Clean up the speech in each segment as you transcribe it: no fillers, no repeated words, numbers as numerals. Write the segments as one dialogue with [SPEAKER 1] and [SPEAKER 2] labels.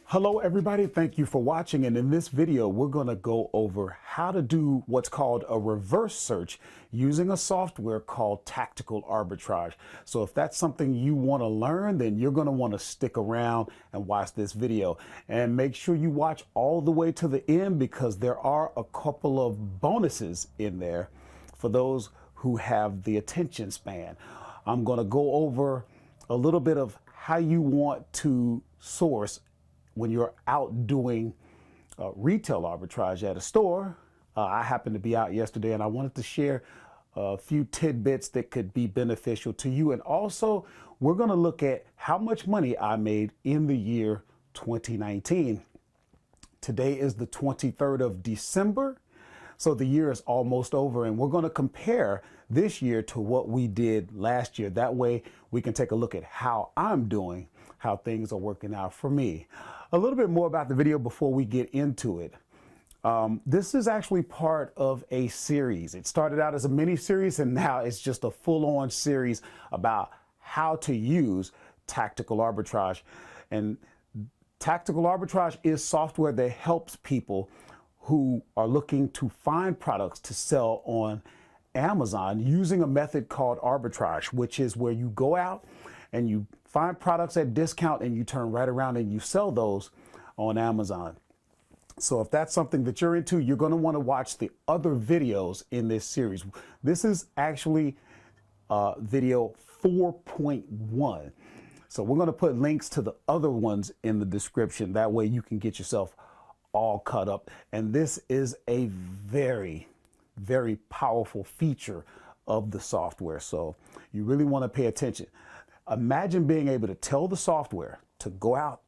[SPEAKER 1] Hello everybody, thank you for watching, and in this video we're going to go over how to do what's called a reverse search using a software called Tactical Arbitrage. So if that's something you want to learn, then you're going to want to stick around and watch this video, and make sure you watch all the way to the end because there are a couple of bonuses in there for those who have the attention span. I'm going to go over a little bit of how you want to source when you're out doing retail arbitrage at a store. I happened to be out yesterday and I wanted to share a few tidbits that could be beneficial to you. And also, we're going to look at how much money I made in the year 2019. Today is the 23rd of December. So the year is almost over, and we're going to compare this year to what we did last year. That way we can take a look at how I'm doing, how things are working out for me. A little bit more about the video before we get into it. This is actually part of a series. It started out as a mini series and now it's just a full-on series about how to use Tactical Arbitrage. And Tactical Arbitrage is software that helps people who are looking to find products to sell on Amazon using a method called arbitrage, which is where you go out and you find products at discount and you turn right around and you sell those on Amazon. So if that's something that you're into, you're going to want to watch the other videos in this series. This is actually video 4.1. So we're going to put links to the other ones in the description. That way you can get yourself all cut up. And this is a very, very powerful feature of the software. So you really want to pay attention. Imagine being able to tell the software to go out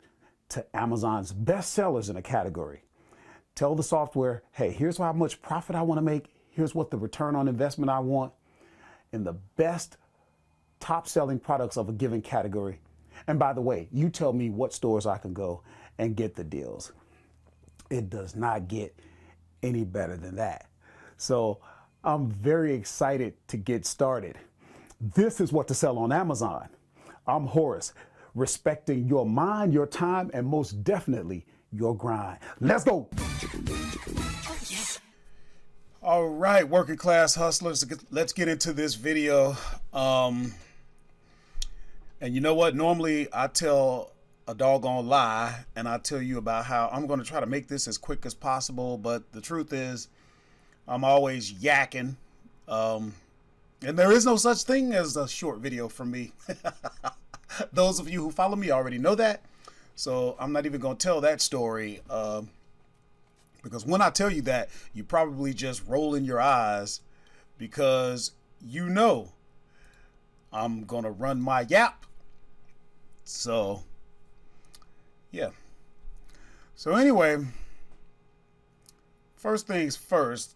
[SPEAKER 1] to Amazon's best sellers in a category. Tell the software, hey, here's how much profit I want to make. Here's what the return on investment I want in the best top selling products of a given category. And by the way, you tell me what stores I can go and get the deals. It does not get any better than that. So I'm very excited to get started. This is what to sell on Amazon. I'm Horace, respecting your mind, your time, and most definitely your grind. Let's go. Oh, yeah. All right, working class hustlers, let's get into this video. And you know what? Normally I tell a doggone lie and I tell you about how I'm going to try to make this as quick as possible, but the truth is I'm always yakking, and there is no such thing as a short video from me. Those of you who follow me already know that, so I'm not even going to tell that story, because when I tell you that, you probably just rolling your eyes because you know I'm going to run my yap. So yeah. So anyway, first things first,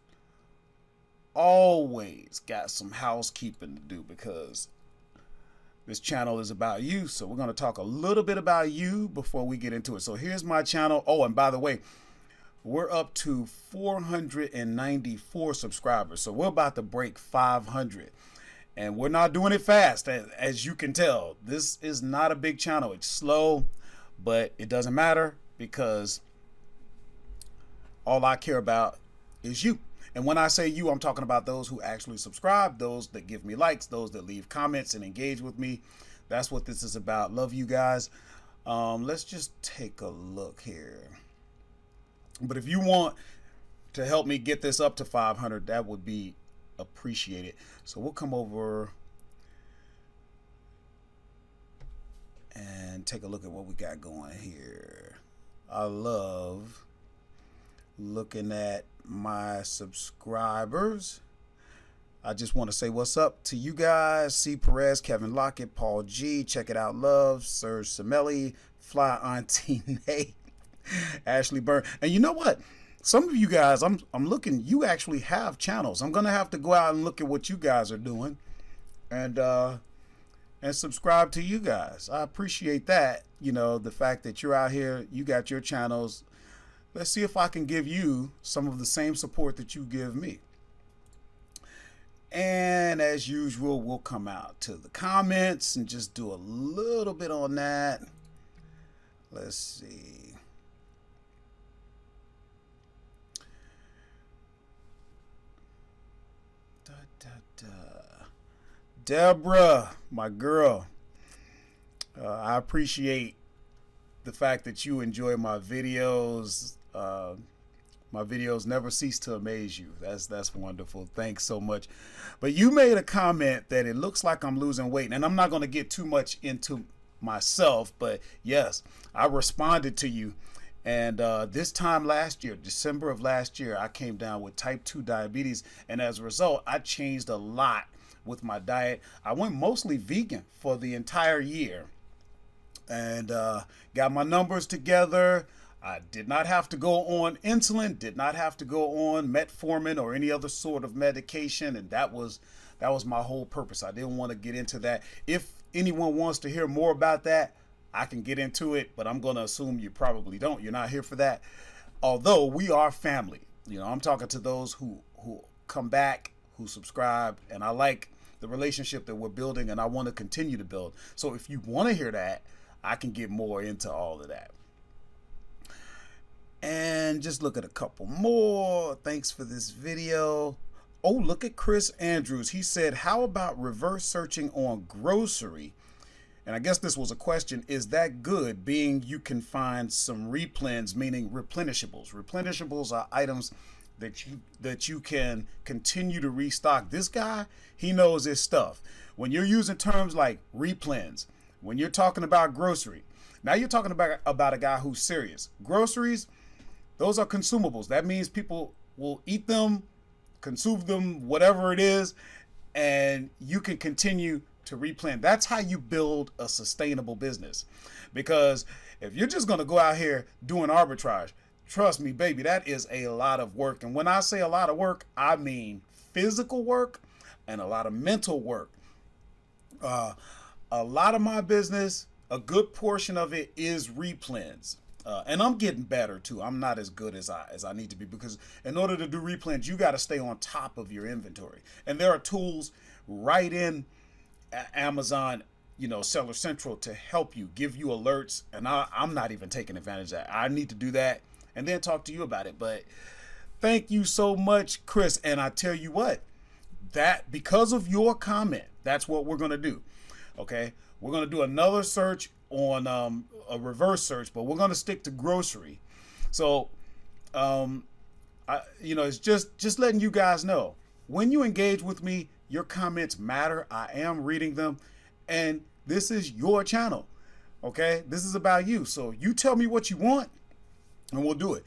[SPEAKER 1] always got some housekeeping to do because this channel is about you. So we're going to talk a little bit about you before we get into it. So here's my channel. Oh, and by the way, we're up to 494 subscribers. So we're about to break 500. And we're not doing it fast, as you can tell. This is not a big channel. It's slow. But it doesn't matter because all I care about is you. And when I say you, I'm talking about those who actually subscribe, those that give me likes, those that leave comments and engage with me. That's what this is about. Love you guys. Let's just take a look here. But if you want to help me get this up to 500, that would be appreciated. So we'll come over and take a look at what we got going here. I love looking at my subscribers. I just want to say what's up to you guys. C. Perez, Kevin Lockett, Paul G, Check It Out Love, Serge Semelli, Fly Auntie Nate, Ashley Byrne. And you know what? Some of you guys, I'm looking, you actually have channels. I'm gonna have to go out and look at what you guys are doing and subscribe to you guys. I appreciate that. You know, the fact that you're out here, you got your channels. Let's see if I can give you some of the same support that you give me. And as usual, we'll come out to the comments and just do a little bit on that. Let's see. Deborah, my girl, I appreciate the fact that you enjoy my videos. My videos never cease to amaze you. That's wonderful. Thanks so much. But you made a comment that it looks like I'm losing weight, and I'm not going to get too much into myself, but yes, I responded to you. And this time last year, December of last year, I came down with type 2 diabetes, and as a result, I changed a lot with my diet. I went mostly vegan for the entire year and got my numbers together. I did not have to go on insulin, did not have to go on metformin or any other sort of medication, and that was my whole purpose. I didn't want to get into that. If anyone wants to hear more about that, I can get into it, but I'm going to assume you probably don't. You're not here for that. Although we are family. You know, I'm talking to those who come back, who subscribe, and I like the relationship that we're building, and I want to continue to build. So if you want to hear that, I can get more into all of that. And just look at a couple more. Thanks for this video. Oh, look at Chris Andrews. He said, how about reverse searching on grocery? And I guess this was a question. Is that good, being you can find some replens, meaning replenishables? Replenishables are items that you can continue to restock. This guy, he knows his stuff. When you're using terms like replens, when you're talking about grocery, now you're talking about a guy who's serious. Groceries, those are consumables. That means people will eat them, consume them, whatever it is, and you can continue to replan. That's how you build a sustainable business. Because if you're just going to go out here doing arbitrage, trust me, baby, that is a lot of work. And when I say a lot of work, I mean physical work and a lot of mental work. A lot of my business, a good portion of it is replens. And I'm getting better too. I'm not as good as I need to be, because in order to do replens, you got to stay on top of your inventory. And there are tools right in Amazon, you know, Seller Central, to help you, give you alerts. And I'm not even taking advantage of that. I need to do that and then talk to you about it. But thank you so much, Chris. And I tell you what, that because of your comment, that's what we're going to do. Okay. We're going to do another search on a reverse search, but we're going to stick to grocery. So, you know, it's just letting you guys know, when you engage with me, your comments matter. I am reading them, and this is your channel. Okay. This is about you. So you tell me what you want and we'll do it.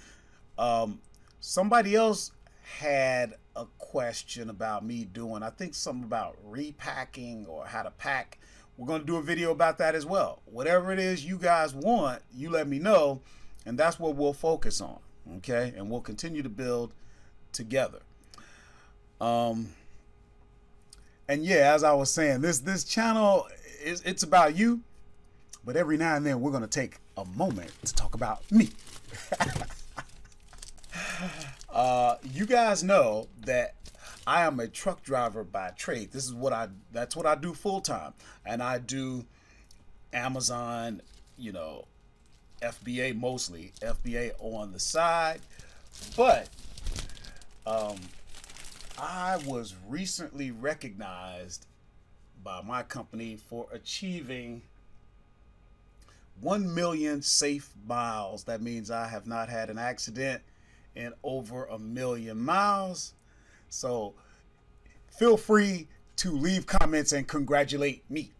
[SPEAKER 1] Somebody else had a question about me doing, I think something about repacking or how to pack. We're going to do a video about that as well. Whatever it is you guys want, you let me know, and that's what we'll focus on. Okay. And we'll continue to build together. And yeah, as I was saying, this channel it's about you, but every now and then we're going to take a moment to talk about me. You guys know that I am a truck driver by trade. That's what I do full time. And I do Amazon, you know, FBA mostly, FBA on the side. But I was recently recognized by my company for achieving 1 million safe miles. That means I have not had an accident in over 1 million miles. So feel free to leave comments and congratulate me.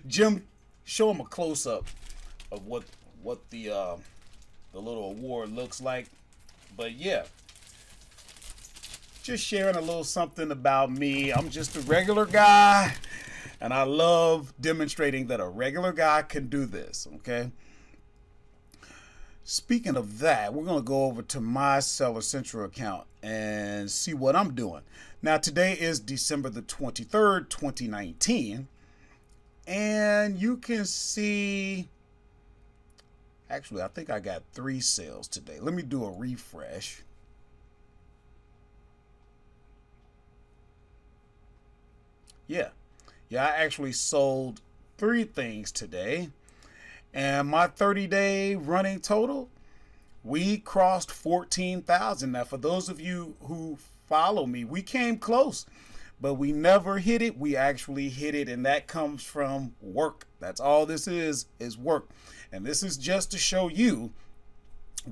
[SPEAKER 1] Jim, show him a close-up of what the little award looks like. But yeah, just sharing a little something about me. I'm just a regular guy, and I love demonstrating that a regular guy can do this. Okay. Speaking of that, we're going to go over to my Seller Central account and see what I'm doing. Now, today is December the 23rd, 2019. And you can see, actually, I think I got 3 sales today. Let me do a refresh. Yeah. Yeah, I actually sold 3 things today. And my 30-day running total, we crossed 14,000. Now, for those of you who follow me, we came close, but we never hit it. We actually hit it, and that comes from work. That's all this is work. And this is just to show you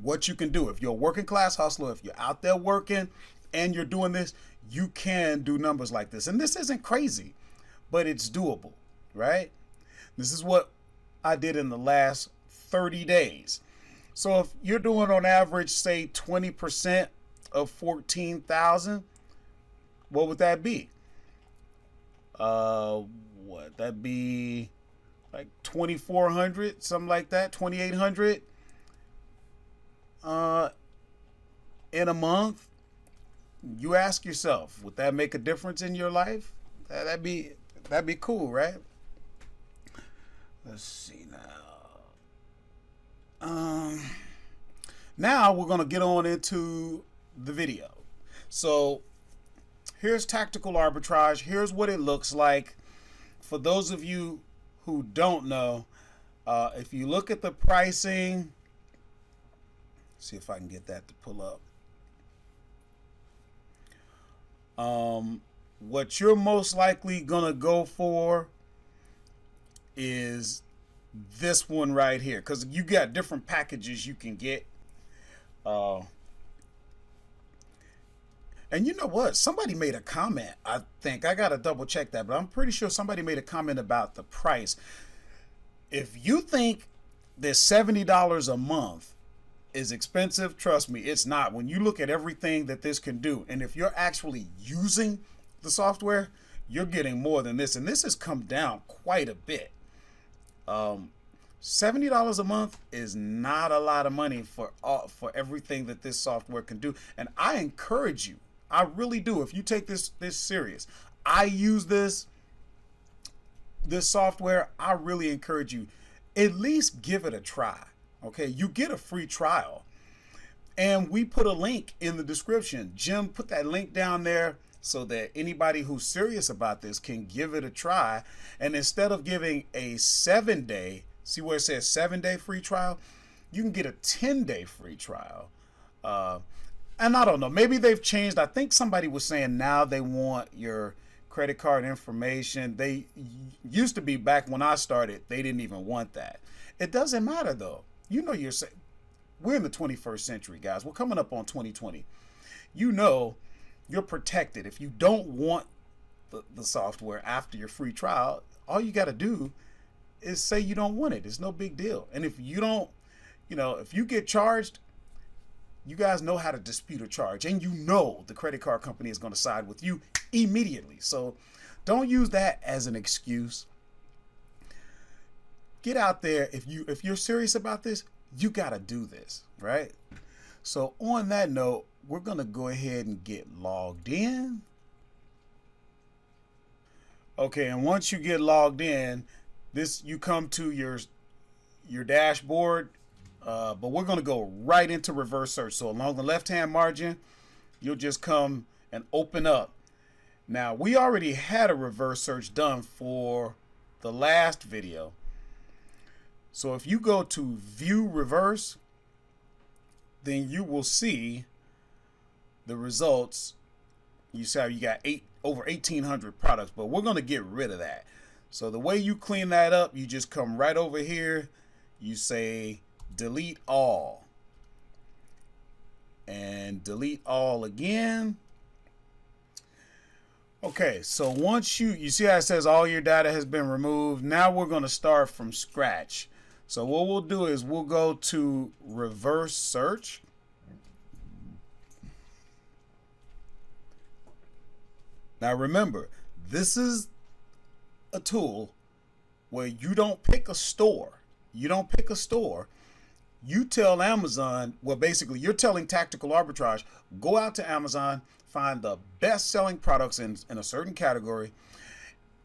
[SPEAKER 1] what you can do. If you're a working class hustler, if you're out there working and you're doing this, you can do numbers like this. And this isn't crazy, but it's doable, right? This is what I did in the last 30 days. So if you're doing on average, say 20% of 14,000, what would that be? What that'd be like 2,400, something like that, 2,800 in a month. You ask yourself, would that make a difference in your life? That'd be cool, right? Let's see now. Now we're gonna get on into the video. So here's Tactical Arbitrage. Here's what it looks like. For those of you who don't know, if you look at the pricing, see if I can get that to pull up. What you're most likely gonna go for is this one right here, because you got different packages you can get. And you know what? Somebody made a comment. I think I gotta double check that, but I'm pretty sure somebody made a comment about the price. If you think that $70 a month is expensive, trust me, it's not. When you look at everything that this can do, and if you're actually using the software, you're getting more than this. And this has come down quite a bit. $70 a month is not a lot of money for everything that this software can do. And I encourage you, I really do, if you take this serious. I use this software. I really encourage you, at least give it a try. Okay, you get a free trial, and we put a link in the description. Jim put that link down there so that anybody who's serious about this can give it a try. And instead of giving a 7-day, see where it says 7-day free trial, you can get a 10-day free trial. And I don't know, maybe they've changed. I think somebody was saying now they want your credit card information. They used to be, back when I started, they didn't even want that. It doesn't matter though. You know, we're in the 21st century, guys. We're coming up on 2020. You know, you're protected. If you don't want the software after your free trial, all you got to do is say you don't want it. It's no big deal. And if you don't, if you get charged, you guys know how to dispute a charge, and you know the credit card company is going to side with you immediately. So don't use that as an excuse. Get out there. If you're serious about this, you got to do this, right? So on that note, we're going to go ahead and get logged in. Okay, and once you get logged in, you come to your dashboard, but we're going to go right into reverse search. So along the left-hand margin, you'll just come and open up. Now, we already had a reverse search done for the last video. So if you go to view reverse, then you will see the results. You see how you got over 1,800 products, but we're going to get rid of that. So the way you clean that up, you just come right over here. You say delete all, and delete all again. Okay, so once you see how it says all your data has been removed, now we're going to start from scratch. So what we'll do is we'll go to reverse search. Now remember, this is a tool where you don't pick a store. You don't pick a store. You tell Amazon, well, basically you're telling Tactical Arbitrage, go out to Amazon, find the best selling products in a certain category,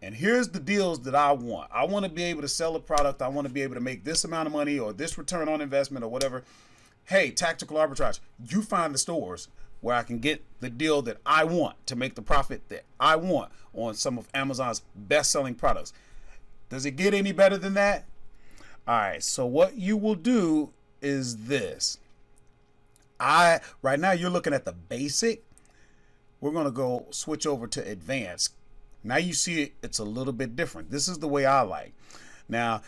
[SPEAKER 1] and here's the deals that I want. I want to be able to sell a product. I want to be able to make this amount of money or this return on investment or whatever. Hey, Tactical Arbitrage, you find the stores,
[SPEAKER 2] where I can get the deal that I want to make the profit that I want on some of Amazon's best-selling products. Does it get any better than that? All right, so what you will do is this. Right now you're looking at the basic. We're going to go switch over to advanced. Now you see it's a little bit different. This is the way I like. Now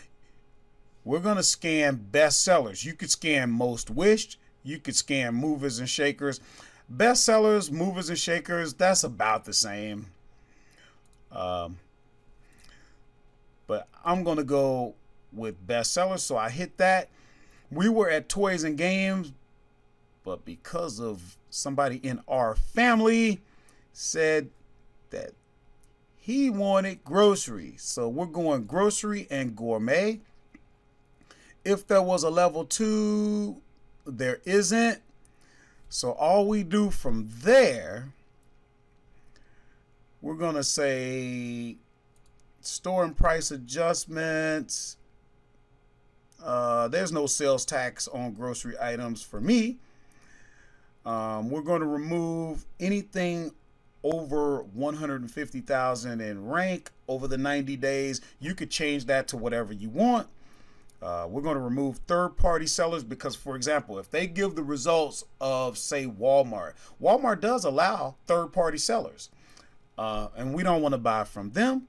[SPEAKER 2] we're going to scan best sellers. You could scan most wished. You could scan movers and shakers. Best sellers, movers and shakers, that's about the same. But I'm going to go with best sellers. So I hit that. We were at toys and games, but because of somebody in our family said that he wanted grocery, so we're going grocery and gourmet. If there was a level 2, there isn't. So all we do from there, we're going to say store and price adjustments. There's no sales tax on grocery items for me. We're going to remove anything over 150,000 in rank over the 90 days. You could change that to whatever you want. We're going to remove third-party sellers because, for example, if they give the results of, say, Walmart does allow third-party sellers, and we don't want to buy from them.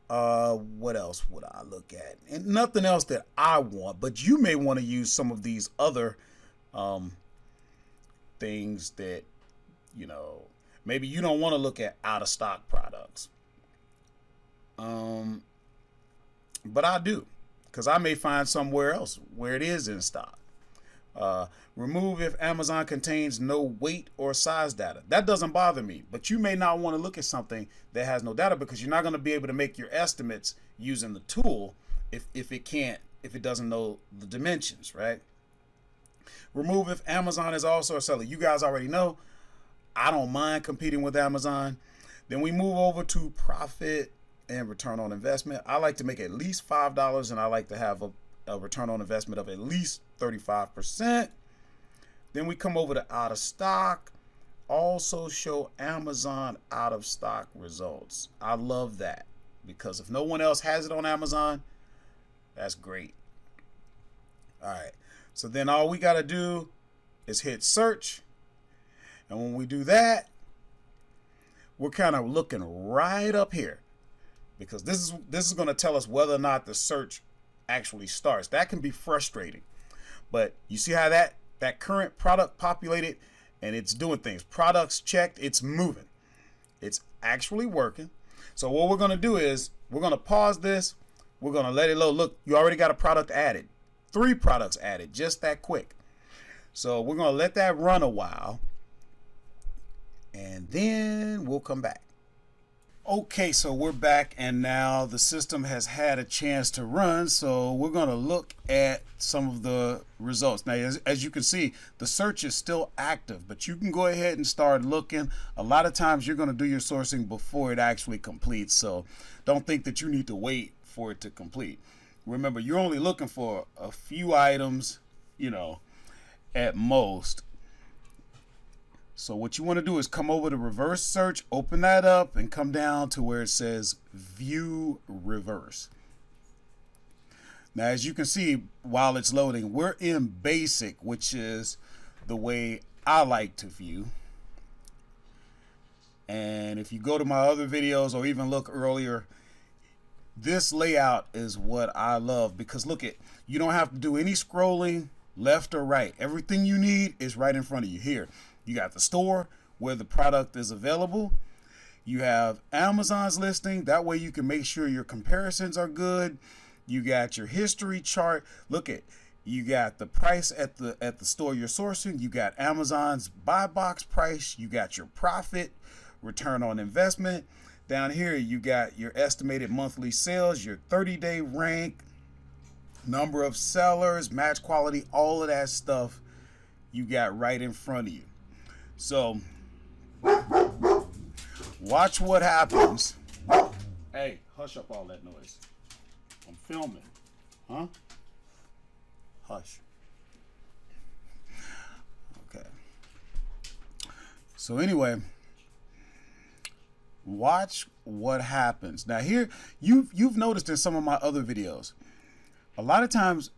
[SPEAKER 2] What else would I look at? And nothing else that I want, but you may want to use some of these other things that, you know, maybe you don't want to look at out-of-stock products. But I do, because I may find somewhere else where it is in stock. Remove if Amazon contains no weight or size data. That doesn't bother me, but you may not want to look at something that has no data because you're not going to be able to make your estimates using the tool if it doesn't know the dimensions, right? Remove if Amazon is also a seller. You guys already know I don't mind competing with Amazon. Then we move over to profit and return on investment. I like to make at least $5 and I like to have a return on investment of at least 35%. Then we come over to out of stock. Also show Amazon out of stock results. I love that because if no one else has it on Amazon, that's great. All right. So then all we got to do is hit search. And when we do that, we're kind of looking right up here because this is going to tell us whether or not the search actually starts. That can be frustrating. But you see how that current product populated and it's doing things. Products checked, it's moving. It's actually working. So what we're going to do is we're going to pause this. We're going to let it load. Look, you already got a product added. 3 products added, just that quick. So we're going to let that run a while and then we'll come back. Okay, so we're back and now the system has had a chance to run. So we're going to look at some of the results. Now, as you can see, the search is still active, but you can go ahead and start looking. A lot of times you're going to do your sourcing before it actually completes. So don't think that you need to wait for it to complete. Remember, you're only looking for a few items, you know, at most. So what you want to do is come over to reverse search, open that up and come down to where it says view reverse. Now, as you can see, while it's loading, we're in basic, which is the way I like to view. And if you go to my other videos or even look earlier, this layout is what I love because look at, you don't have to do any scrolling left or right. Everything you need is right in front of you here. You got the store where the product is available. You have Amazon's listing. That way you can make sure your comparisons are good. You got your history chart. Look at, you got the price at the store you're sourcing. You got Amazon's buy box price. You got your profit, return on investment. Down here, you got your estimated monthly sales, your 30-day rank, number of sellers, match quality, all of that stuff you got right in front of you. So watch what happens. Hey, hush up all that noise. I'm filming. Huh? Hush. Okay. So anyway, watch what happens. Now here, you've noticed in some of my other videos, a lot of times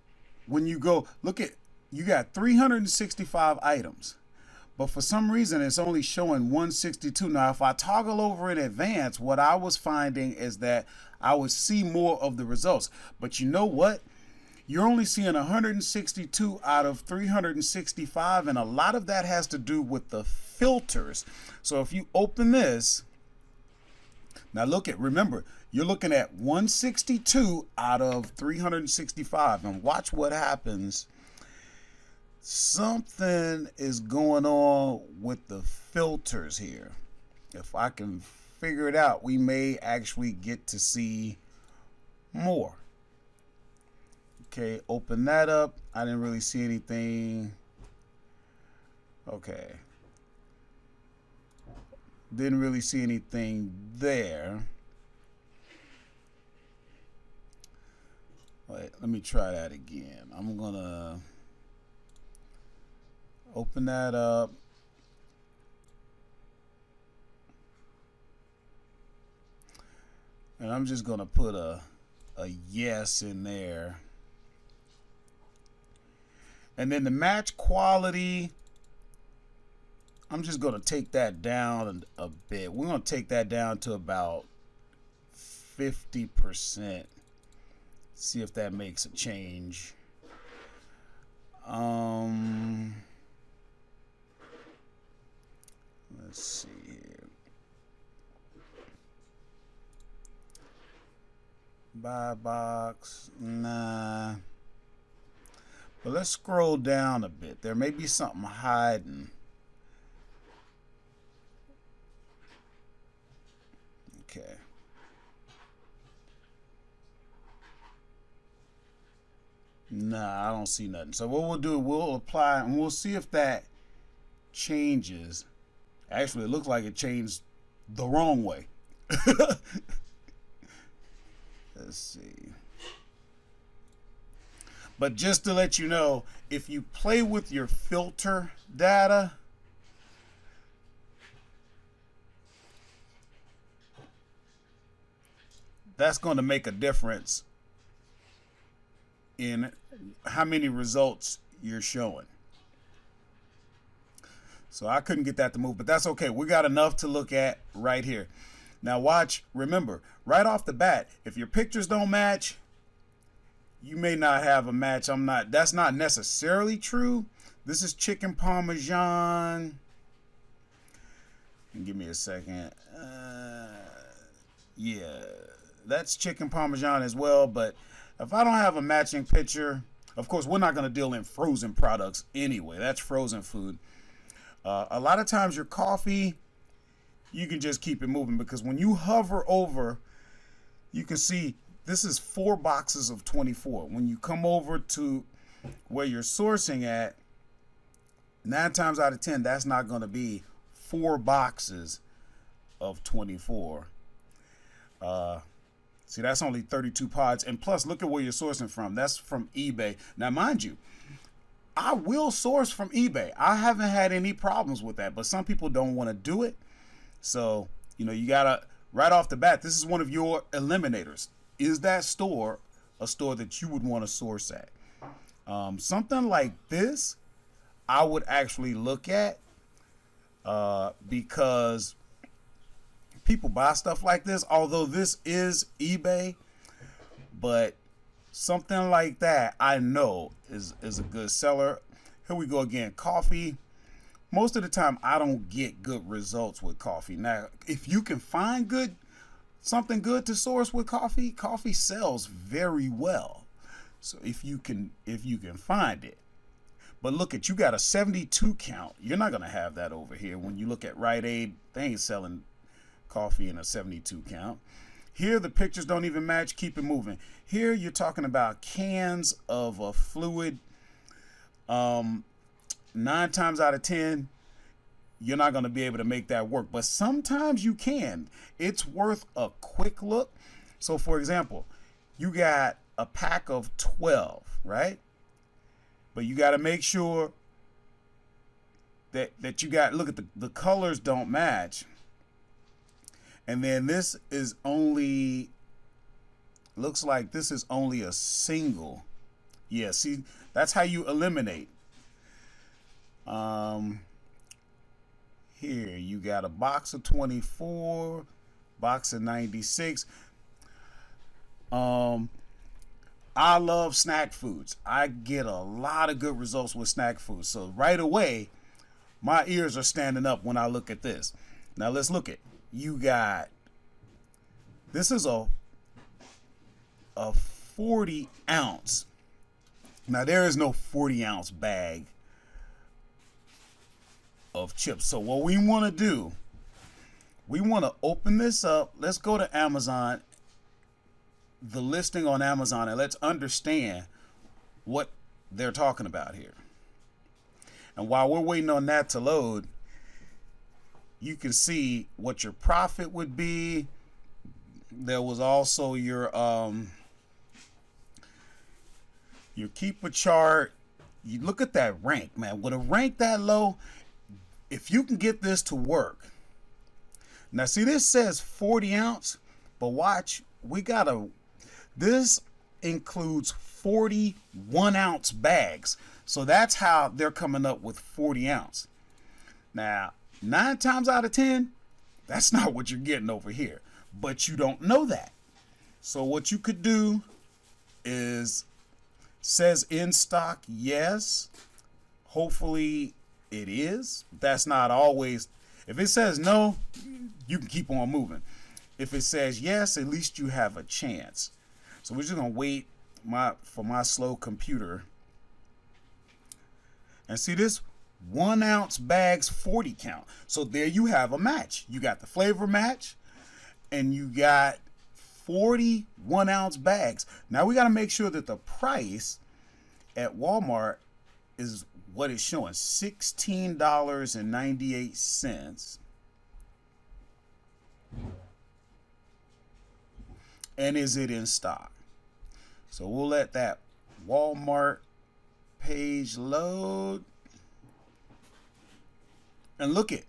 [SPEAKER 2] when you go look at, you got 365 items, but for some reason it's only showing 162. Now if I toggle over in advance, what I was finding is that I would see more of the results. But you know what? You're only seeing 162 out of 365, and a lot of that has to do with the filters. So if you open this, now look at, remember, you're looking at 162 out of 365, and watch what happens. Something is going on with the filters here. If I can figure it out, we may actually get to see more. Okay, open that up. I didn't really see anything. Okay. Didn't really see anything there. Wait, let me try that again. I'm gonna open that up. And I'm just gonna put a yes in there. And then the match quality, I'm just going to take that down a bit. We're going to take that down to about 50%. See if that makes a change. Let's see here. Buy box, nah. But let's scroll down a bit. There may be something hiding. Okay. Nah, I don't see nothing. So what we'll do, we'll apply and we'll see if that changes. Actually, it looks like it changed the wrong way. Let's see. But just to let you know, if you play with your filter data, that's going to make a difference in how many results you're showing. So I couldn't get that to move, but that's okay. We got enough to look at right here. Now watch, remember, right off the bat, if your pictures don't match, you may not have a match. That's not necessarily true. This is chicken parmesan. Give me a second. Yeah, that's chicken parmesan as well. But if I don't have a matching picture, of course, we're not going to deal in frozen products anyway. That's frozen food. A lot of times your coffee, you can just keep it moving because when you hover over, you can see this is 4 boxes of 24. When you come over to where you're sourcing at, 9 times out of 10, that's not going to be 4 boxes of 24. See, that's only 32 pods. And plus, look at where you're sourcing from. That's from eBay. Now, mind you, I will source from eBay. I haven't had any problems with that, but some people don't want to do it. So, you know, you got to, right off the bat, this is one of your eliminators. Is that store a store that you would want to source at? Something like this, I would actually look at because people buy stuff like this, although this is eBay, but something like that I know is a good seller. Here we go again. Coffee. Most of the time I don't get good results with coffee. Now, if you can find something good to source with coffee, coffee sells very well. So if you can find it. But look at, you got a 72 count. You're not going to have that over here. When you look at Rite Aid, they ain't selling coffee in a 72 count. Here the pictures don't even match. Keep it moving. Here you're talking about cans of a fluid. 9 times out of 10, you're not going to be able to make that work. But sometimes you can. It's worth a quick look. So for example, you got a pack of 12, right? But you got to make sure that you got. Look at the colors don't match. And then this is only, looks like this is only a single. Yeah, see, that's how you eliminate. Here you got a box of 24, box of 96. I love snack foods. I get a lot of good results with snack foods. So right away, my ears are standing up when I look at this. Now let's look at, you got, this is a 40 ounce. Now there is no 40 ounce bag of chips. So what we want to do, we want to open this up. Let's go to Amazon, the listing on Amazon, and let's understand what they're talking about here. And while we're waiting on that to load, you can see what your profit would be. There was also your keeper chart. You look at that rank, man. With a rank that low, if you can get this to work. Now see, this says 40 ounce, but watch, this includes 41 ounce bags. So that's how they're coming up with 40 ounce. Now, 9 times out of 10, that's not what you're getting over here, but you don't know that. So what you could do is, says in stock, yes. Hopefully it is. That's not always. If it says no, you can keep on moving. If it says yes, at least you have a chance. So we're just gonna wait for my slow computer. And see this 1 ounce bags 40 count. So there you have a match. You got the flavor match, and you got 41 ounce bags. Now we got to make sure that the price at Walmart is what it's showing, $16.98. And is it in stock? So we'll let that Walmart page load. And look at,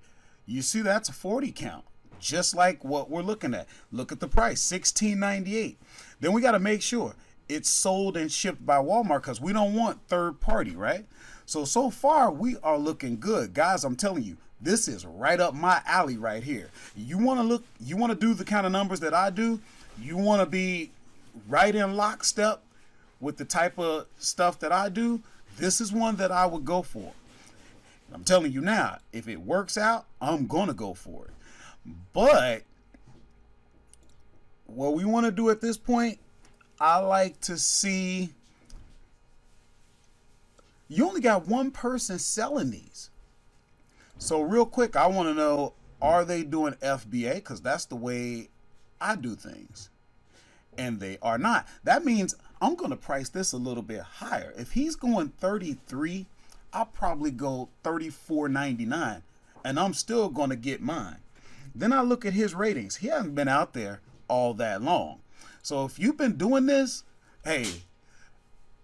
[SPEAKER 2] you see that's a 40 count, just like what we're looking at. Look at the price, $16.98. Then we got to make sure it's sold and shipped by Walmart, because we don't want third party, right? So far we are looking good. Guys, I'm telling you, this is right up my alley right here. You want to do the kind of numbers that I do. You want to be right in lockstep with the type of stuff that I do. This is one that I would go for. I'm telling you now, if it works out, I'm going to go for it. But what we want to do at this point, I like to see, you only got one person selling these. So real quick, I want to know, are they doing FBA? Because that's the way I do things. And they are not. That means I'm going to price this a little bit higher. If he's going 33, I'll probably go $34.99, and I'm still going to get mine. Then I look at his ratings. He hasn't been out there all that long. So if you've been doing this, hey,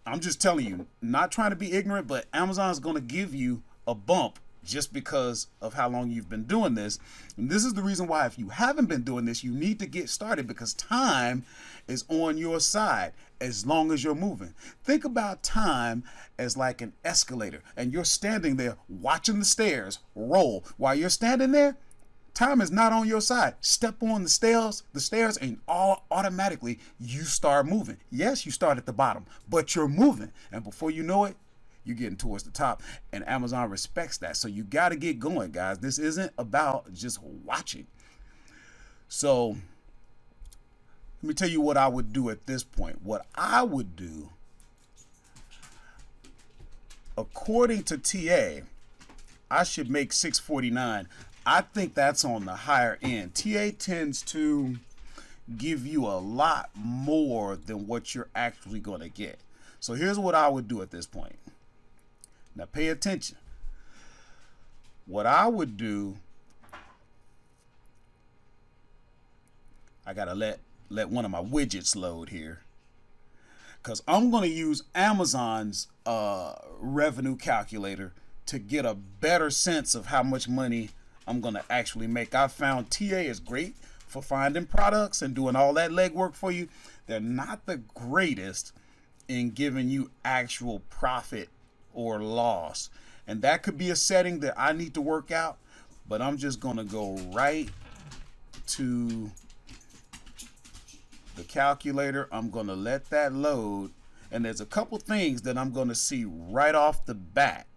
[SPEAKER 2] I'm just telling you, not trying to be ignorant, but Amazon's going to give you a bump just because of how long you've been doing this. And this is the reason why, if you haven't been doing this, you need to get started, because time is on your side as long as you're moving. Think about time as like an escalator, and you're standing there watching the stairs roll. While you're standing there, time is not on your side. Step on the stairs, and automatically you start moving. Yes, you start at the bottom, but you're moving. And before you know it, you're getting towards the top, and Amazon respects that. So you got to get going, guys. This isn't about just watching. So let me tell you what I would do at this point. What I would do, according to TA, I should make $6.49. I think that's on the higher end. TA tends to give you a lot more than what you're actually going to get. So here's what I would do at this point. Now pay attention. What I would do, I gotta let one of my widgets load here, because I'm going to use Amazon's revenue calculator to get a better sense of how much money I'm going to actually make. I found TA is great for finding products and doing all that legwork for you. They're not the greatest in giving you actual profit or loss. And that could be a setting that I need to work out, but I'm just going to go right to the calculator. I'm going to let that load. And there's a couple things that I'm going to see right off the bat.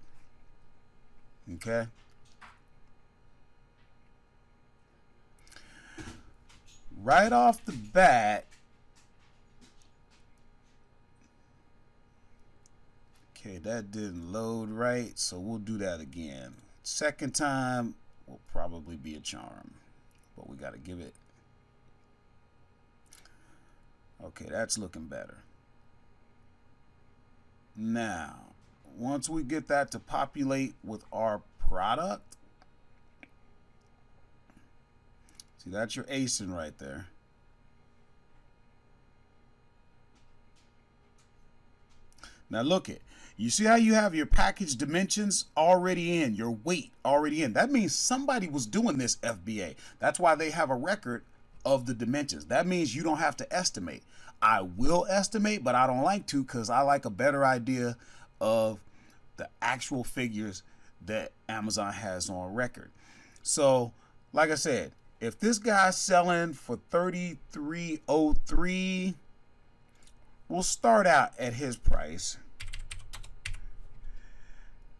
[SPEAKER 2] Okay. Right off the bat. Okay, that didn't load right, so we'll do that again. Second time will probably be a charm, but we got to give it. Okay, that's looking better. Now, once we get that to populate with our product, see, that's your ASIN right there. Now look it. You see how you have your package dimensions already in, your weight already in. That means somebody was doing this FBA. That's why they have a record of the dimensions. That means you don't have to estimate. I will estimate, but I don't like to, because I like a better idea of the actual figures that Amazon has on record. So, like I said, if this guy's selling for $33.03, we'll start out at his price.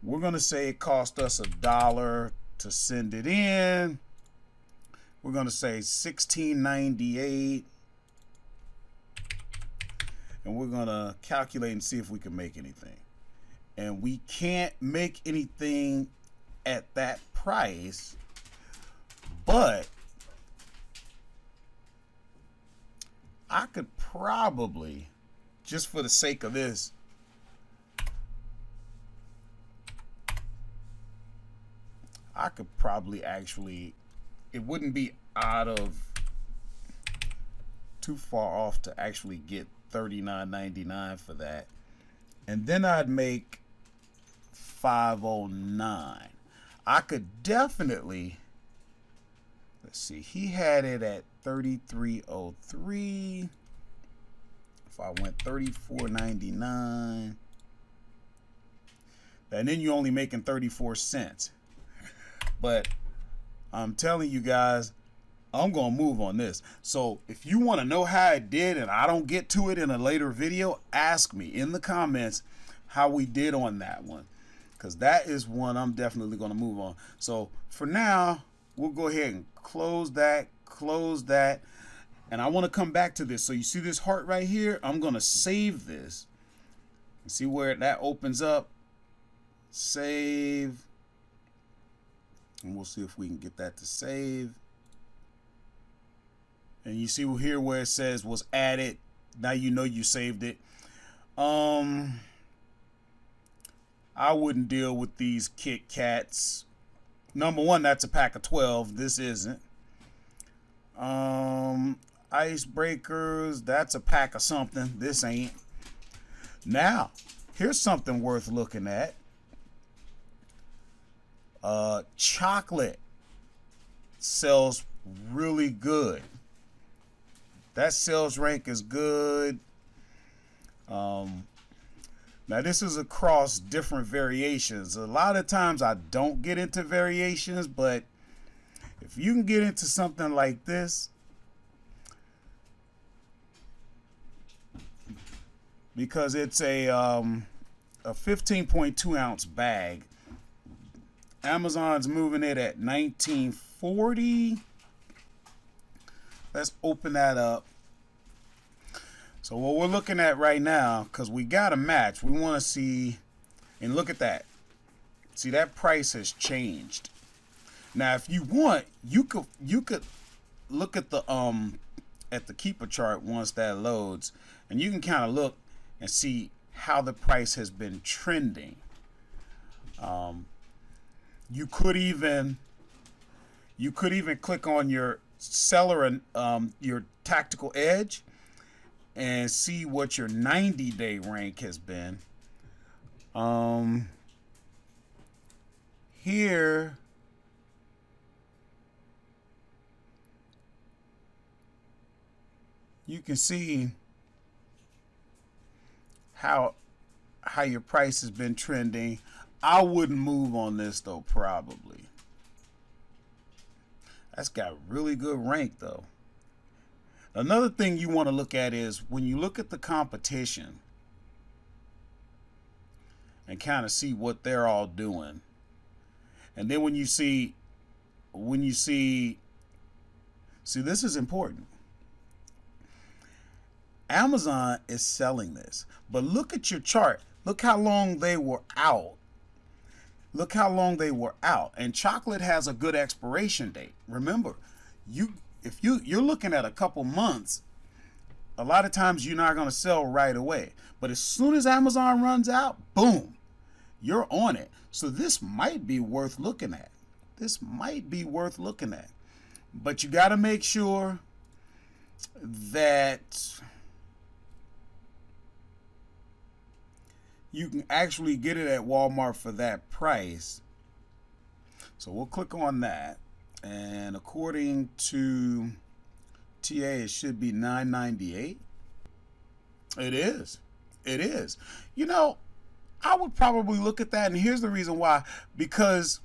[SPEAKER 2] We're going to say it cost us $1 to send it in. We're going to say $16.98. And we're going to calculate and see if we can make anything. And we can't make anything at that price, but I could probably, just for the sake of this, I could probably actually, it wouldn't be out of too far off to actually get $39.99 for that. And then I'd make $509. I could definitely, let's see, he had it at $33.03. If I went $34.99, and then you're only making 34 cents. But I'm telling you guys, I'm going to move on this. So if you want to know how I did and I don't get to it in a later video, ask me in the comments how we did on that one, because that is one I'm definitely going to move on. So for now, we'll go ahead and close that, and I want to come back to this. So you see this heart right here? I'm going to save this. See where that opens up? Save. And we'll see if we can get that to save. And you see here where it says was added. Now you know you saved it. I wouldn't deal with these Kit Kats. Number one, that's a pack of 12. This isn't. Icebreakers, that's a pack of something. This ain't. Now, here's something worth looking at. Chocolate sells really good. That sales rank is good. Now this is across different variations. A lot of times I don't get into variations, but if you can get into something like this, because it's a 15.2 ounce bag, Amazon's moving it at $19.40. Let's open that up. So what we're looking at right now, because we got a match, we want to see, and look at that. See, that price has changed. Now, if you want, you could look at the keeper chart once that loads, and you can kind of look and see how the price has been trending. You could even click on your seller and your tactical edge and see what your 90-day rank has been. here you can see how your price has been trending. I wouldn't move on this though, probably. That's got really good rank though. Another thing you want to look at is when you look at the competition and kind of see what they're all doing. And then when you see this is important. Amazon is selling this, but look at your chart. Look how long they were out. Look how long they were out. And chocolate has a good expiration date. Remember, if you're looking at a couple months, a lot of times you're not going to sell right away. But as soon as Amazon runs out, boom, you're on it. So this might be worth looking at. This might be worth looking at. But you got to make sure that you can actually get it at Walmart for that price. So we'll click on that. And according to TA, it should be $9.98. It is. It is. You know, I would probably look at that. And here's the reason why. Because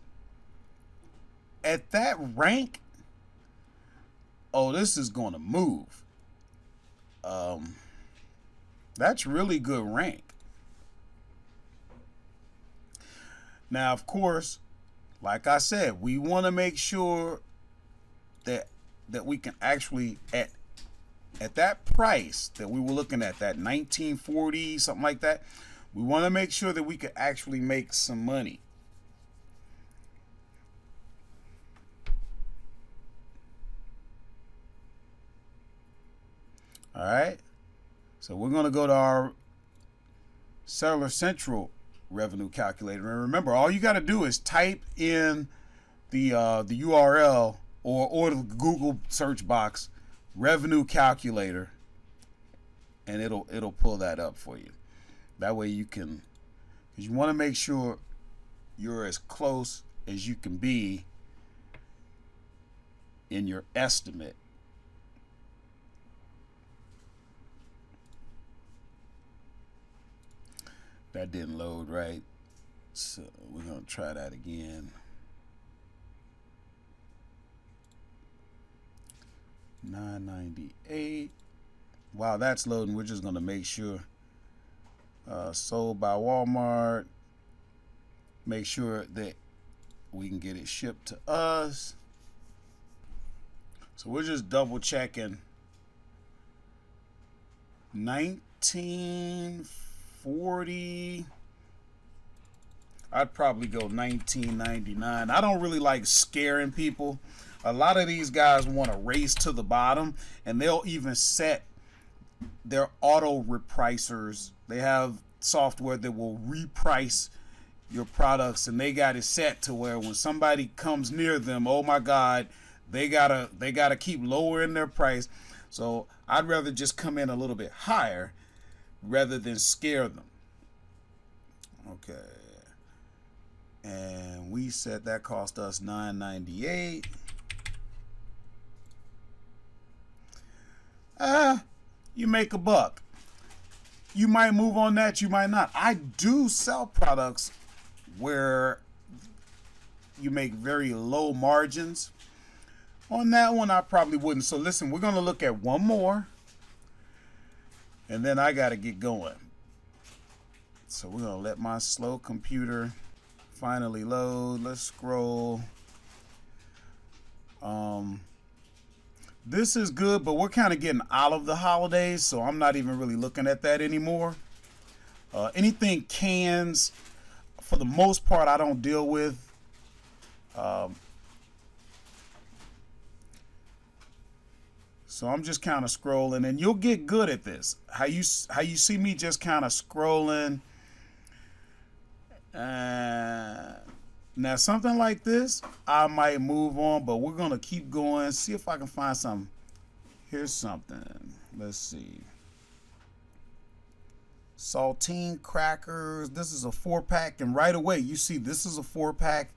[SPEAKER 2] at that rank, oh, this is going to move. That's really good rank. Now, of course, like I said, we want to make sure that we can actually, at that price that we were looking at, that 1940, something like that, we want to make sure that we can actually make some money. All right. So we're going to go to our Seller Central revenue calculator, and remember, all you got to do is type in the URL or the Google search box revenue calculator, and it'll pull that up for you. That way you can, because you want to make sure you're as close as you can be in your estimate. That didn't load right, so we're gonna try that again. $9.98. While that's loading, we're just gonna make sure sold by Walmart. Make sure that we can get it shipped to us. So we're just double checking. 1940. I'd probably go 19.99. I don't really like scaring people. A lot of these guys want to race to the bottom, and they'll even set their auto repricers. They have software that will reprice your products, and they got it set to where when somebody comes near them, oh my God, they gotta keep lowering their price. So I'd rather just come in a little bit higher rather than scare them. Okay. And we said that cost us $9.98. You make a buck. You might move on that, you might not. I do sell products where you make very low margins. On that one, I probably wouldn't. So listen, we're going to look at one more, and then I got to get going. So we're going to let my slow computer finally load. Let's scroll. This is good, but we're kind of getting out of the holidays, so I'm not even really looking at that anymore. Anything cans, for the most part, I don't deal with. So I'm just kind of scrolling, and you'll get good at this. How you see me just kind of scrolling. Now something like this, I might move on, but we're gonna keep going. See if I can find some. Here's something. Let's see. Saltine crackers. This is a 4-pack, and right away you see this is a 4-pack.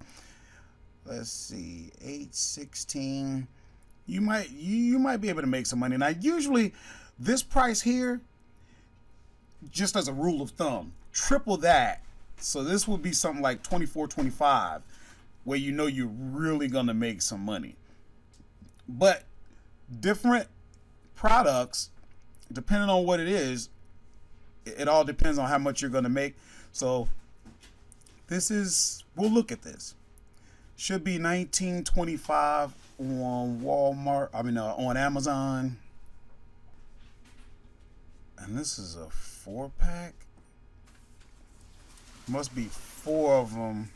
[SPEAKER 2] let's see, 816. You might be able to make some money. Now usually this price here, just as a rule of thumb, triple that. So this would be something like 24.25, where you know you're really gonna make some money. But different products, depending on what it is, it all depends on how much you're gonna make. So this is, we'll look at this. Should be $19.25 on Walmart. On Amazon. And this is a 4-pack. Must be 4 of them.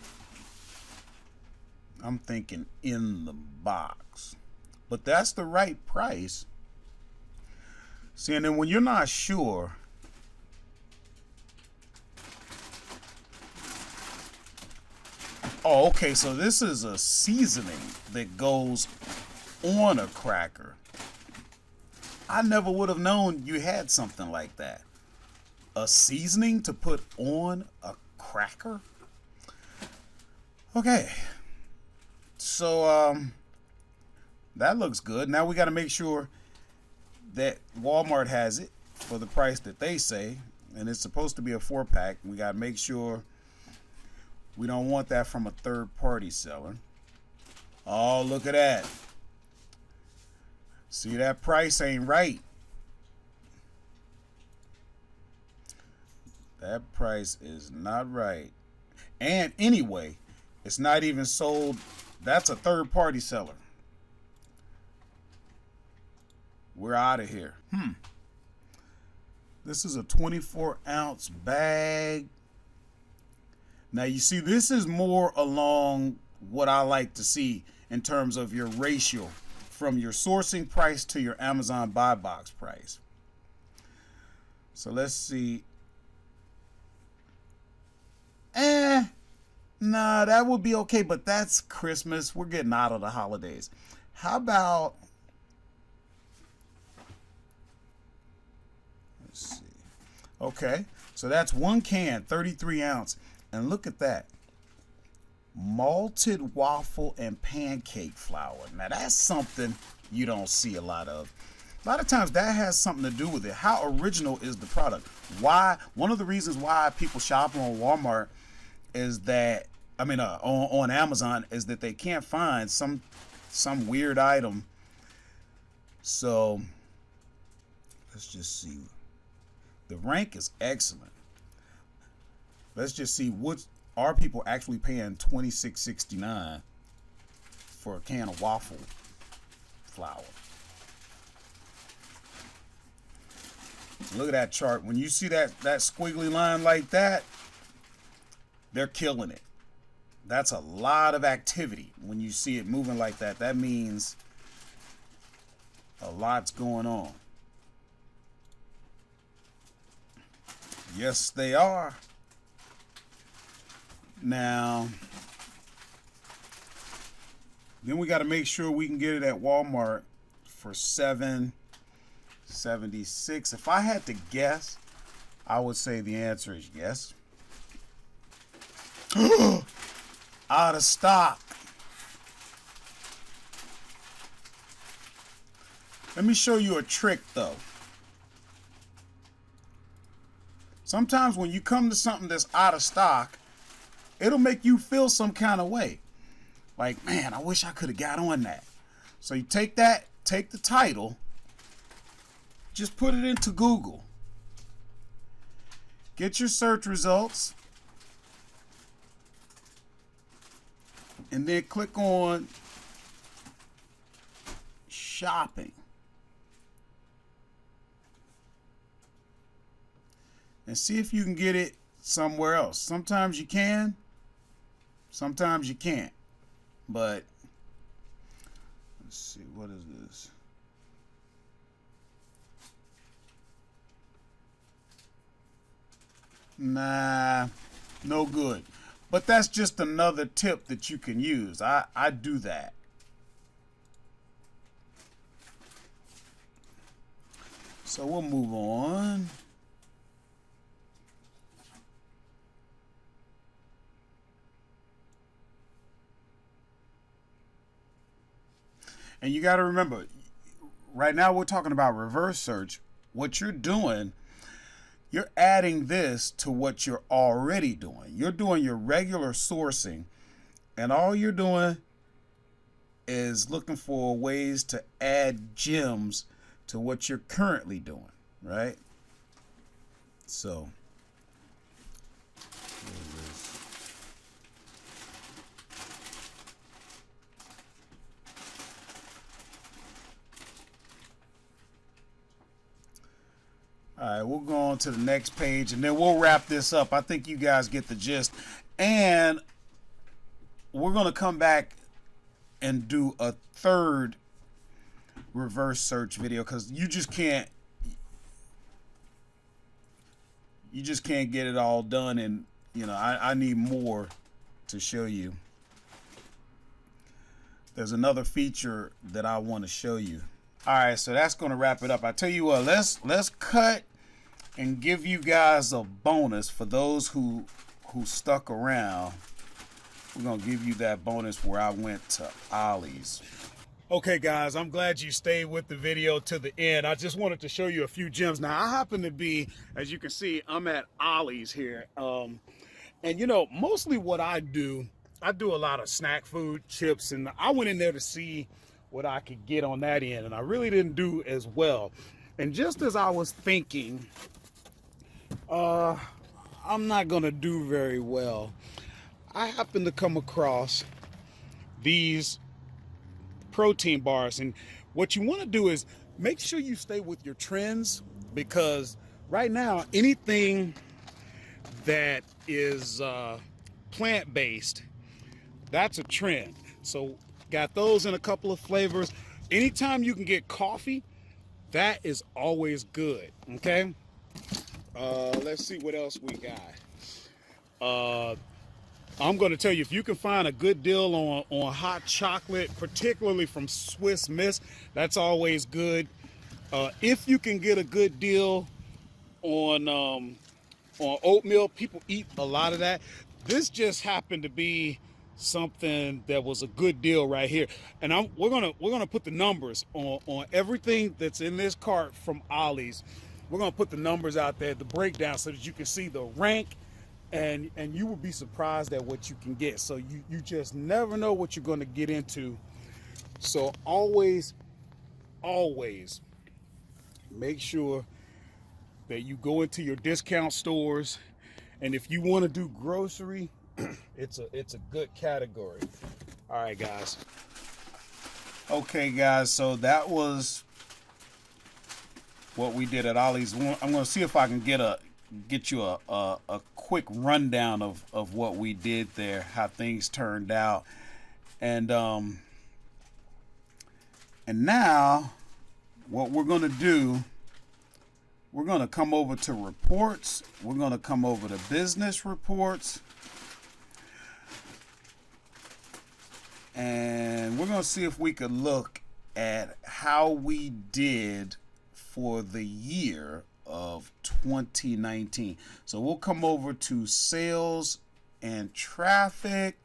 [SPEAKER 2] I'm thinking in the box, but that's the right price. See, and then when you're not sure, oh, okay, so this is a seasoning that goes on a cracker. I never would have known you had something like that. A seasoning to put on a cracker? Okay. So, that looks good. Now we got to make sure that Walmart has it for the price that they say. And it's supposed to be a 4-pack. We got to make sure we don't want that from a third-party seller. Oh, look at that. See, that price ain't right. That price is not right. And anyway, it's not even sold. That's a third-party seller. We're out of here. This is a 24-ounce bag. Now, you see, this is more along what I like to see in terms of your ratio from your sourcing price to your Amazon buy box price. So let's see. Nah, that would be okay, but that's Christmas. We're getting out of the holidays. How about, let's see. Okay, so that's 1 can, 33 ounce. And look at that. Malted waffle and pancake flour. Now that's something you don't see a lot of. A lot of times that has something to do with it. How original is the product? Why? One of the reasons why people shop on Walmart is that, on Amazon, is that they can't find some weird item. So let's just see. The rank is excellent. Let's just see, what are people actually paying $26.69 for a can of waffle flour? Look at that chart. When you see that squiggly line like that, they're killing it. That's a lot of activity. When you see it moving like that, that means a lot's going on. Yes, they are. Now, then we got to make sure we can get it at Walmart for $7.76. If I had to guess, I would say the answer is yes. Out of stock. Let me show you a trick though. Sometimes when you come to something that's out of stock, it'll make you feel some kind of way. Like, man, I wish I could have got on that. So you take the title, just put it into Google. Get your search results. And then click on shopping. And see if you can get it somewhere else. Sometimes you can, sometimes you can't. But let's see, what is this? Nah, no good. But that's just another tip that you can use. I do that. So we'll move on. And you got to remember, right now we're talking about reverse search. What you're doing, you're adding this to what you're already doing. You're doing your regular sourcing, and all you're doing is looking for ways to add gems to what you're currently doing, right? So all right, we'll go on to the next page and then we'll wrap this up. I think you guys get the gist. And we're going to come back and do a third reverse search video because you just can't get it all done. And, you know, I need more to show you. There's another feature that I want to show you. All right, so that's going to wrap it up. I tell you what, let's cut and give you guys a bonus for those who stuck around. We're going to give you that bonus where I went to OLLIES. Okay, guys, I'm glad you stayed with the video to the end. I just wanted to show you a few gems. Now, I happen to be, as you can see, I'm at OLLIES here. And, you know, mostly what I do a lot of snack food, chips, and I went in there to see what I could get on that end, and I really didn't do as well. And just as I was thinking, I'm not gonna do very well, I happened to come across these protein bars. And what you want to do is make sure you stay with your trends, because right now anything that is plant-based, that's a trend. So got those in a couple of flavors. Anytime you can get coffee, that is always good. Okay, let's see what else we got. I'm going to tell you, if you can find a good deal on hot chocolate, particularly from Swiss Miss, that's always good. If you can get a good deal on oatmeal, people eat a lot of that. This just happened to be something that was a good deal right here, and we're gonna put the numbers on everything that's in this cart from OLLIES. We're gonna put the numbers out there, the breakdown, so that you can see the rank, and you will be surprised at what you can get. So you just never know what you're going to get into. So always make sure that you go into your discount stores, and if you want to do grocery, it's a good category. All right, guys. Okay, guys, so that was what we did at OLLIES. I'm going to see if I can get you a quick rundown of what we did there, how things turned out. And now what we're going to do, we're going to come over to reports. We're going to come over to business reports. And we're going to see if we could look at how we did for the year of 2019. So we'll come over to sales and traffic.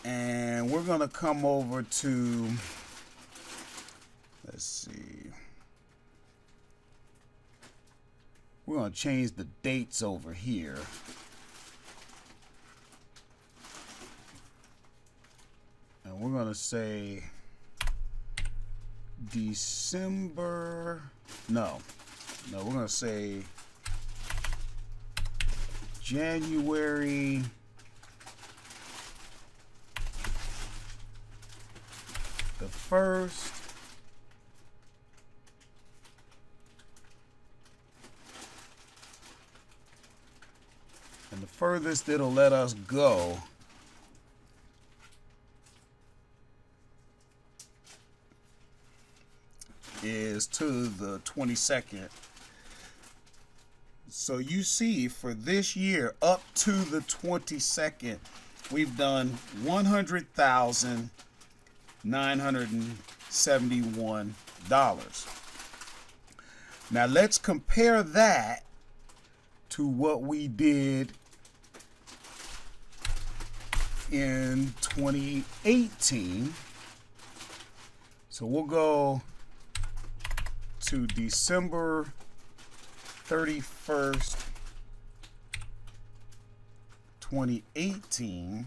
[SPEAKER 2] And we're going to come over to, let's see, we're going to change the dates over here. And we're going to say December, no, we're going to say January the 1st. And the furthest it'll let us go is to the 22nd. So you see, for this year up to the 22nd, we've done $100,971. Now let's compare that to what we did in 2018. So we'll go to December 31st, 2018.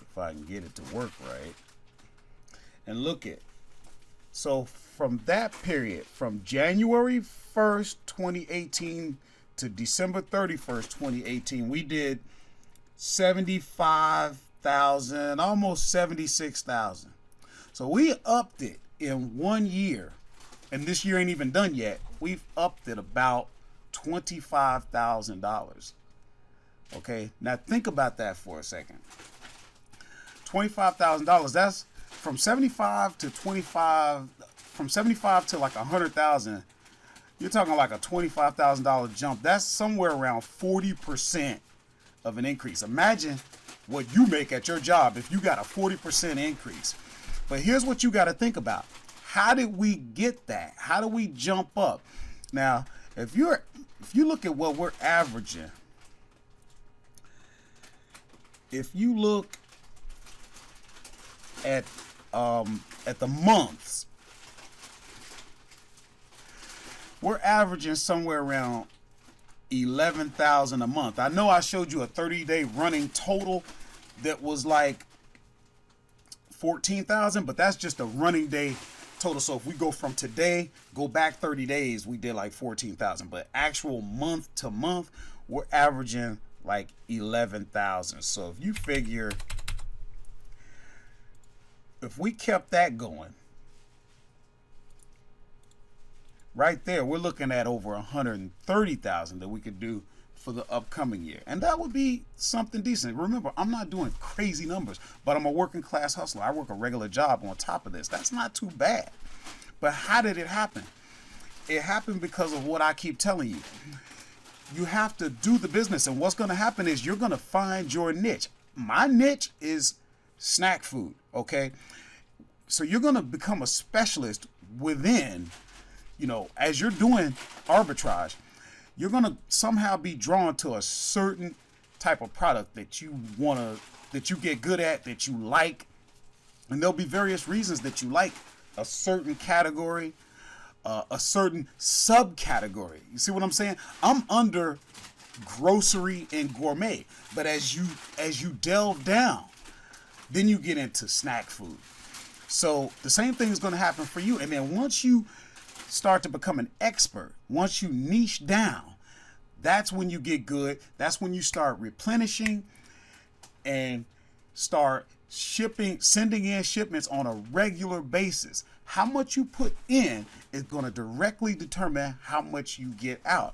[SPEAKER 2] If I can get it to work right. And look at, so from that period, from January 1st, 2018 to December 31st, 2018, we did 75,000, almost 76,000. So we upped it in 1 year, and this year ain't even done yet. We've upped it about $25,000. Okay, now think about that for a second. $25,000, that's from 75 to 25, from 75 to like 100,000. You're talking like a $25,000 jump. That's somewhere around 40% of an increase. Imagine what you make at your job if you got a 40% increase. But here's what you got to think about. How did we get that? How do we jump up? Now, if you look at what we're averaging, if you look at the months, we're averaging somewhere around 11,000 a month. I know I showed you a 30-day running total that was like 14,000, but that's just a running day total. So if we go from today, go back 30 days, we did like 14,000. But actual month to month, we're averaging like 11,000. So if you figure, if we kept that going, right there, we're looking at over 130,000 that we could do for the upcoming year. And that would be something decent. Remember, I'm not doing crazy numbers, but I'm a working class hustler. I work a regular job on top of this. That's not too bad. But how did it happen? It happened because of what I keep telling you. You have to do the business, and what's going to happen is you're going to find your niche. My niche is snack food, okay? So you're going to become a specialist within, you know, as you're doing arbitrage, you're going to somehow be drawn to a certain type of product that you want to, that you get good at, that you like. And there'll be various reasons that you like a certain category, a certain subcategory. You see what I'm saying? I'm under grocery and gourmet, but as you delve down, then you get into snack food. So the same thing is going to happen for you. And then once you start to become an expert, once you niche down, that's when you get good. That's when you start replenishing and start shipping, sending in shipments on a regular basis. How much you put in is going to directly determine how much you get out.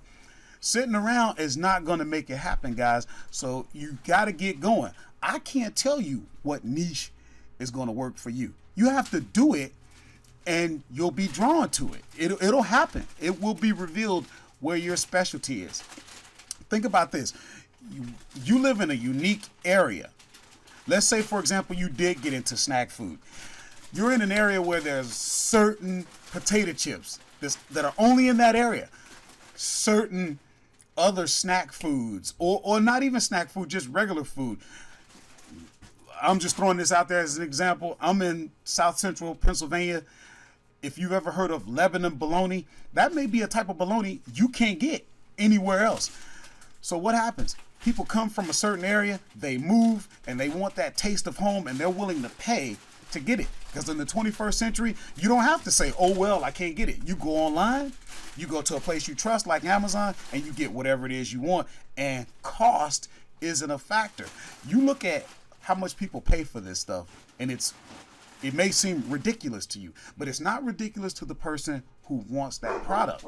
[SPEAKER 2] Sitting around is not going to make it happen, guys. So you got to get going. I can't tell you what niche is going to work for you. You have to do it, and you'll be drawn to it. It'll happen. It will be revealed where your specialty is. Think about this. You live in a unique area. Let's say, for example, you did get into snack food. You're in an area where there's certain potato chips that are only in that area. Certain other snack foods, or not even snack food, just regular food. I'm just throwing this out there as an example. I'm in South Central Pennsylvania. If you've ever heard of Lebanon bologna, that may be a type of bologna you can't get anywhere else. So what happens? People come from a certain area, they move, and they want that taste of home, and they're willing to pay to get it. Because in the 21st century, you don't have to say, oh, well, I can't get it. You go online, you go to a place you trust like Amazon, and you get whatever it is you want. And cost isn't a factor. You look at how much people pay for this stuff, and it may seem ridiculous to you, but it's not ridiculous to the person who wants that product.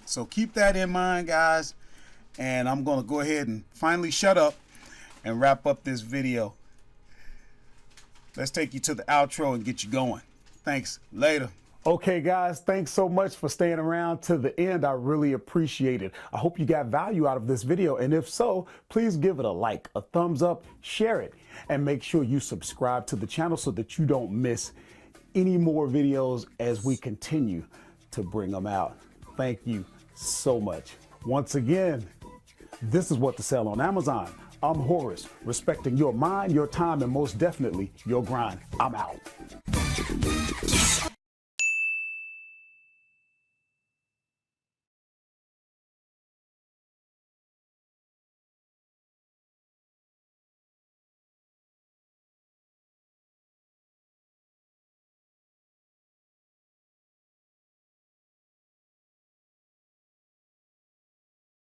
[SPEAKER 2] So keep that in mind, guys. And I'm going to go ahead and finally shut up and wrap up this video. Let's take you to the outro and get you going. Thanks. Later.
[SPEAKER 1] Okay, guys, thanks so much for staying around to the end. I really appreciate it. I hope you got value out of this video. And if so, please give it a like, a thumbs up, share it, and make sure you subscribe to the channel so that you don't miss any more videos as we continue to bring them out. Thank you so much. Once again, This is what to sell on Amazon. I'm Horace, respecting your mind, your time, and most definitely your grind. I'm out.